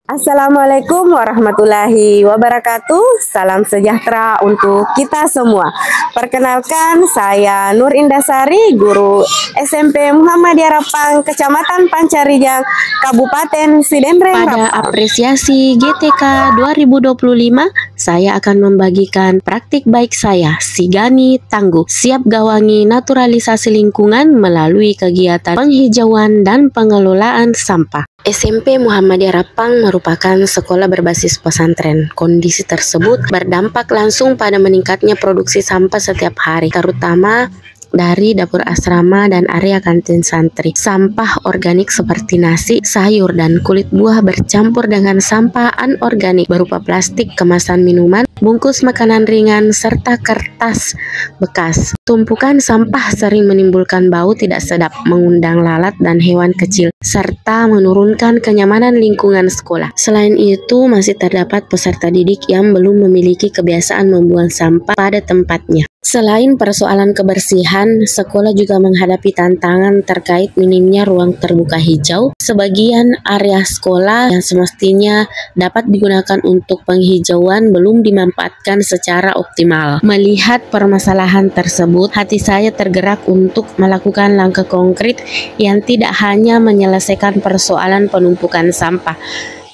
Assalamualaikum warahmatullahi wabarakatuh. Salam sejahtera untuk kita semua. Perkenalkan, saya Nur Indasari, guru SMP Muhammadiyah Rapang, Kecamatan Pancarijang, Kabupaten Sidemreng Pada Rapang. apresiasi GTK 2025, saya akan membagikan praktik baik saya, Sigani Tangguh, siap gawangi naturalisasi lingkungan melalui kegiatan penghijauan dan pengelolaan sampah. SMP Muhammadiyah Rapang merupakan sekolah berbasis pesantren. Kondisi tersebut berdampak langsung pada meningkatnya produksi sampah setiap hari, terutama dari dapur asrama dan area kantin santri. Sampah organik seperti nasi, sayur, dan kulit buah bercampur dengan sampah anorganik berupa plastik, kemasan minuman, bungkus makanan ringan, serta kertas bekas. Tumpukan sampah sering menimbulkan bau tidak sedap, mengundang lalat dan hewan kecil, serta menurunkan kenyamanan lingkungan sekolah. Selain itu, masih terdapat peserta didik yang belum memiliki kebiasaan membuang sampah pada tempatnya. Selain persoalan kebersihan, sekolah juga menghadapi tantangan terkait minimnya ruang terbuka hijau. Sebagian area sekolah yang semestinya dapat digunakan untuk penghijauan belum dimanfaatkan secara optimal. Melihat permasalahan tersebut, hati saya tergerak untuk melakukan langkah konkret yang tidak hanya menyelesaikan persoalan penumpukan sampah,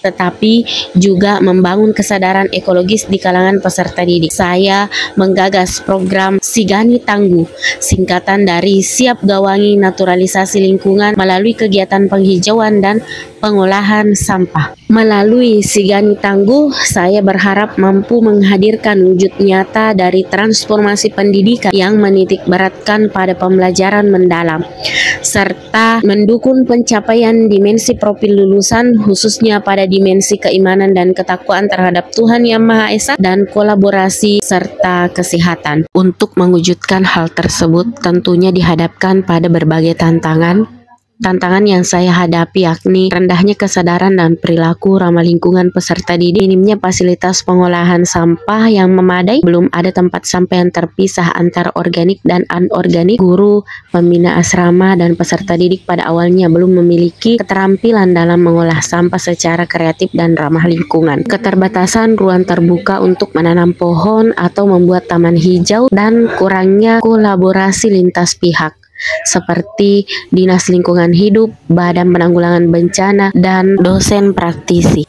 tetapi juga membangun kesadaran ekologis di kalangan peserta didik. Saya menggagas program Sigani Tangguh, singkatan dari Siap Gawangi Naturalisasi Lingkungan melalui kegiatan penghijauan dan pengolahan sampah. Melalui Sigani Tangguh, saya berharap mampu menghadirkan wujud nyata dari transformasi pendidikan yang menitik beratkan pada pembelajaran mendalam, serta mendukung pencapaian dimensi profil lulusan, khususnya pada dimensi keimanan dan ketakwaan terhadap Tuhan Yang Maha Esa dan kolaborasi serta kesehatan. Untuk mewujudkan hal tersebut tentunya dihadapkan pada berbagai tantangan yang saya hadapi, yakni rendahnya kesadaran dan perilaku ramah lingkungan peserta didik, minimnya fasilitas pengolahan sampah yang memadai, belum ada tempat sampah yang terpisah antara organik dan anorganik. Guru, pembina asrama, dan peserta didik pada awalnya belum memiliki keterampilan dalam mengolah sampah secara kreatif dan ramah lingkungan. Keterbatasan ruang terbuka untuk menanam pohon atau membuat taman hijau, dan kurangnya kolaborasi lintas pihak seperti Dinas Lingkungan Hidup, Badan Penanggulangan Bencana, dan dosen praktisi.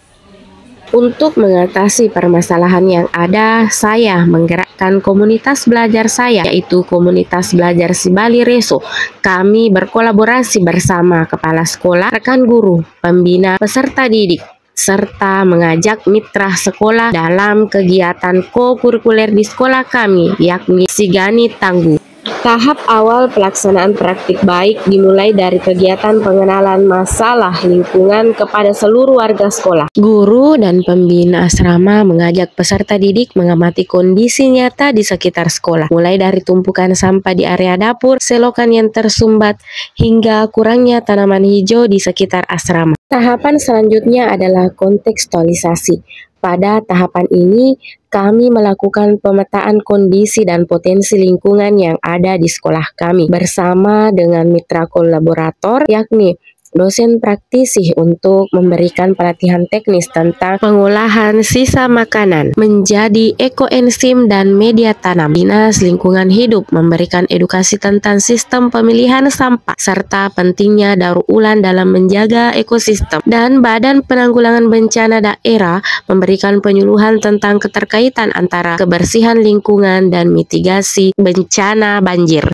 Untuk mengatasi permasalahan yang ada, saya menggerakkan komunitas belajar saya, yaitu komunitas belajar Sibali Reso. Kami berkolaborasi bersama kepala sekolah, rekan guru, pembina, peserta didik, serta mengajak mitra sekolah dalam kegiatan ko-kurikuler di sekolah kami, yakni Sigani Tangguh. Tahap awal pelaksanaan praktik baik dimulai dari kegiatan pengenalan masalah lingkungan kepada seluruh warga sekolah. Guru dan pembina asrama mengajak peserta didik mengamati kondisi nyata di sekitar sekolah, mulai dari tumpukan sampah di area dapur, selokan yang tersumbat, hingga kurangnya tanaman hijau di sekitar asrama. Tahapan selanjutnya adalah kontekstualisasi. Pada tahapan ini, kami melakukan pemetaan kondisi dan potensi lingkungan yang ada di sekolah kami bersama dengan mitra kolaborator, yakni dosen praktisi, untuk memberikan pelatihan teknis tentang pengolahan sisa makanan menjadi ekoenzim dan media tanam. Dinas Lingkungan Hidup memberikan edukasi tentang sistem pemilihan sampah serta pentingnya daur ulang dalam menjaga ekosistem, dan Badan Penanggulangan Bencana Daerah memberikan penyuluhan tentang keterkaitan antara kebersihan lingkungan dan mitigasi bencana banjir.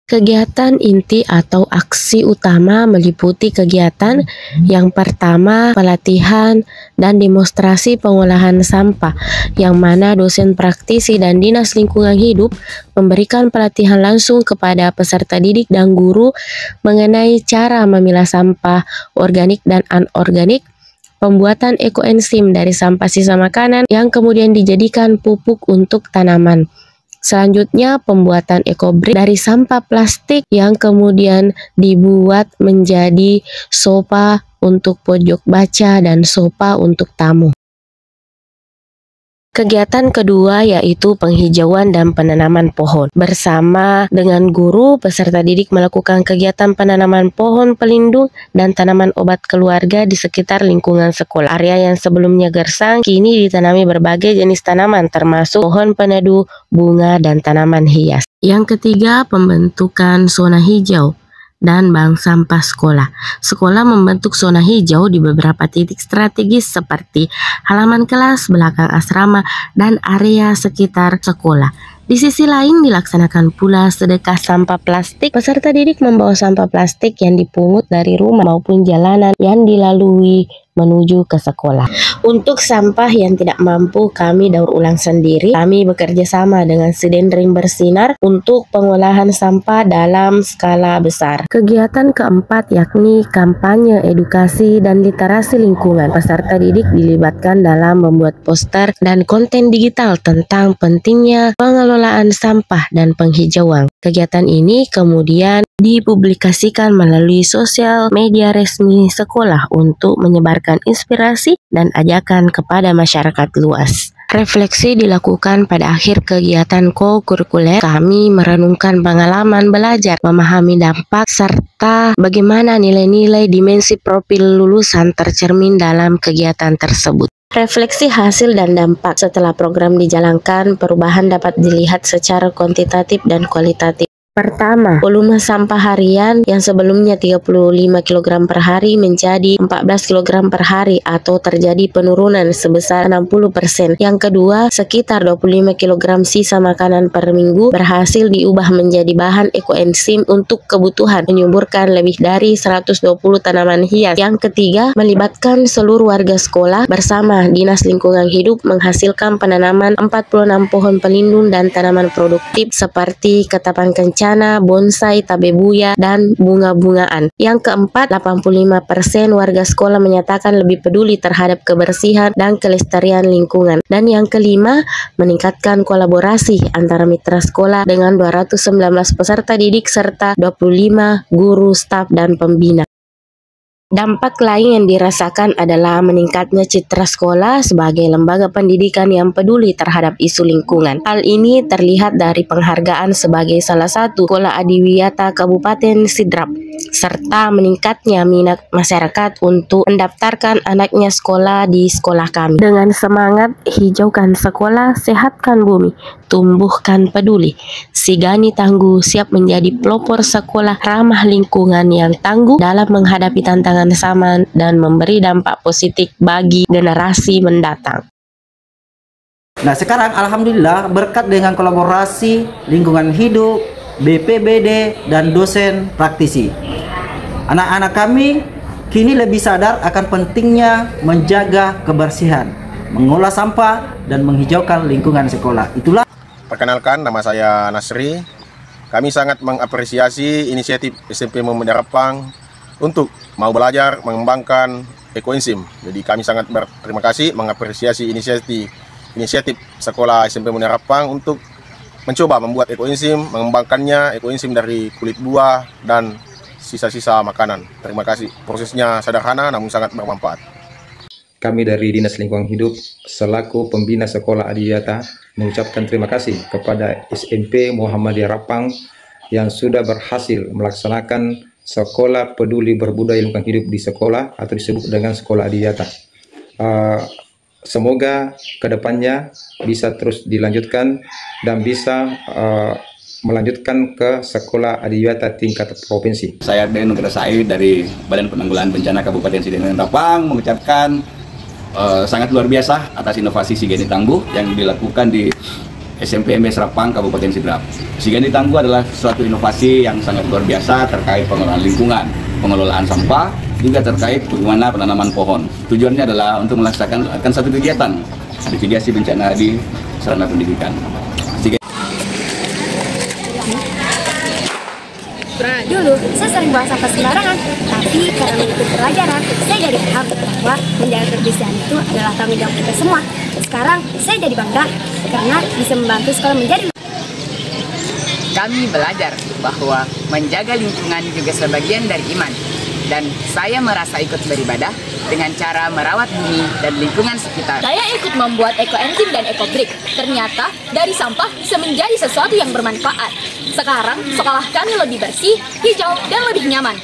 Kegiatan inti atau aksi utama meliputi kegiatan yang pertama, pelatihan dan demonstrasi pengolahan sampah, yang mana dosen praktisi dan Dinas Lingkungan Hidup memberikan pelatihan langsung kepada peserta didik dan guru mengenai cara memilah sampah organik dan anorganik, pembuatan ekoenzim dari sampah sisa makanan yang kemudian dijadikan pupuk untuk tanaman. Selanjutnya, pembuatan ekobrik dari sampah plastik yang kemudian dibuat menjadi sofa untuk pojok baca dan sofa untuk tamu. Kegiatan kedua yaitu penghijauan dan penanaman pohon. Bersama dengan guru, peserta didik melakukan kegiatan penanaman pohon pelindung dan tanaman obat keluarga di sekitar lingkungan sekolah. Area yang sebelumnya gersang kini ditanami berbagai jenis tanaman termasuk pohon peneduh, bunga, dan tanaman hias. Yang ketiga, pembentukan zona hijau dan bank sampah sekolah. Sekolah membentuk zona hijau di beberapa titik strategis seperti halaman kelas, belakang asrama, dan area sekitar sekolah. Di sisi lain dilaksanakan pula sedekah sampah plastik. Peserta didik membawa sampah plastik yang dipungut dari rumah maupun jalanan yang dilalui menuju ke sekolah. Untuk sampah yang tidak mampu kami daur ulang sendiri. Kami bekerja sama dengan Sidendring Bersinar untuk pengolahan sampah dalam skala besar. Kegiatan keempat yakni kampanye edukasi dan literasi lingkungan. Peserta didik dilibatkan dalam membuat poster dan konten digital tentang pentingnya pengelolaan sampah dan penghijauan. Kegiatan ini kemudian dipublikasikan melalui sosial media resmi sekolah untuk menyebarkan inspirasi dan ajakan kepada masyarakat luas. Refleksi dilakukan pada akhir kegiatan co-kurikuler. Kami merenungkan pengalaman belajar, memahami dampak, serta bagaimana nilai-nilai dimensi profil lulusan tercermin dalam kegiatan tersebut. Refleksi hasil dan dampak setelah program dijalankan, perubahan dapat dilihat secara kuantitatif dan kualitatif. Pertama, volume sampah harian yang sebelumnya 35 kg per hari menjadi 14 kg per hari atau terjadi penurunan sebesar 60%. Yang kedua, sekitar 25 kg sisa makanan per minggu berhasil diubah menjadi bahan ekoenzim untuk kebutuhan menyuburkan lebih dari 120 tanaman hias. Yang ketiga, melibatkan seluruh warga sekolah bersama Dinas Lingkungan Hidup menghasilkan penanaman 46 pohon pelindung dan tanaman produktif seperti ketapang kencana, bonsai, tabebuya, dan bunga-bungaan. Yang keempat, 85% warga sekolah menyatakan lebih peduli terhadap kebersihan dan kelestarian lingkungan. Dan yang kelima, meningkatkan kolaborasi antara mitra sekolah dengan 219 peserta didik serta 25 guru, staf, dan pembina. Dampak lain yang dirasakan adalah meningkatnya citra sekolah sebagai lembaga pendidikan yang peduli terhadap isu lingkungan. Hal ini terlihat dari penghargaan sebagai salah satu sekolah adiwiyata Kabupaten Sidrap, serta meningkatnya minat masyarakat untuk mendaftarkan anaknya sekolah di sekolah kami. Dengan semangat hijaukan sekolah, sehatkan bumi, tumbuhkan peduli, Sigani Tangguh siap menjadi pelopor sekolah ramah lingkungan yang tangguh dalam menghadapi tantangan zaman dan memberi dampak positif bagi generasi mendatang. Nah, sekarang alhamdulillah berkat dengan kolaborasi lingkungan hidup, BPBD, dan dosen praktisi, anak-anak kami kini lebih sadar akan pentingnya menjaga kebersihan, mengolah sampah, dan menghijaukan lingkungan sekolah. Itulah. Perkenalkan, nama saya Nasri. Kami sangat mengapresiasi inisiatif SMP Muhammadiyah Rapang untuk mau belajar mengembangkan ekoenzim. Jadi kami sangat berterima kasih mengapresiasi inisiatif sekolah SMP Muhammadiyah Rapang untuk mencoba membuat ekoenzim, mengembangkannya ekoenzim dari kulit buah dan sisa-sisa makanan. Terima kasih. Prosesnya sederhana namun sangat bermanfaat. Kami dari Dinas Lingkungan Hidup selaku pembina sekolah adiwiyata mengucapkan terima kasih kepada SMP Muhammadiyah Rapang yang sudah berhasil melaksanakan sekolah peduli berbudaya lingkungan hidup di sekolah atau disebut dengan sekolah adiwiyata. Semoga kedepannya bisa terus dilanjutkan dan bisa melanjutkan ke sekolah adiwiyata tingkat provinsi. Saya Den Nugra Said dari Badan Penanggulangan Bencana Kabupaten Sidendring Rapang mengucapkan sangat luar biasa atas inovasi Sigani Tangguh yang dilakukan di SMP MBS Rapang Kabupaten Sidrap. Sigani Tangguh adalah suatu inovasi yang sangat luar biasa terkait pengelolaan lingkungan, pengelolaan sampah, juga terkait bagaimana penanaman pohon. Tujuannya adalah untuk melaksanakan satu kegiatan mitigasi bencana di sarana pendidikan. Dulu, saya sering buang sampah sembarangan, tapi karena mengikuti pelajaran, saya jadi paham bahwa menjaga kebersihan itu adalah tanggung jawab kita semua. Sekarang, saya jadi bangga karena bisa membantu sekolah menjadi. Kami belajar bahwa menjaga lingkungan juga sebagian dari iman, dan saya merasa ikut beribadah dengan cara merawat bumi dan lingkungan sekitar. Saya ikut membuat ekoenzim dan ekobrik. Ternyata dari sampah bisa menjadi sesuatu yang bermanfaat. Sekarang sekolah kami lebih bersih, hijau, dan lebih nyaman.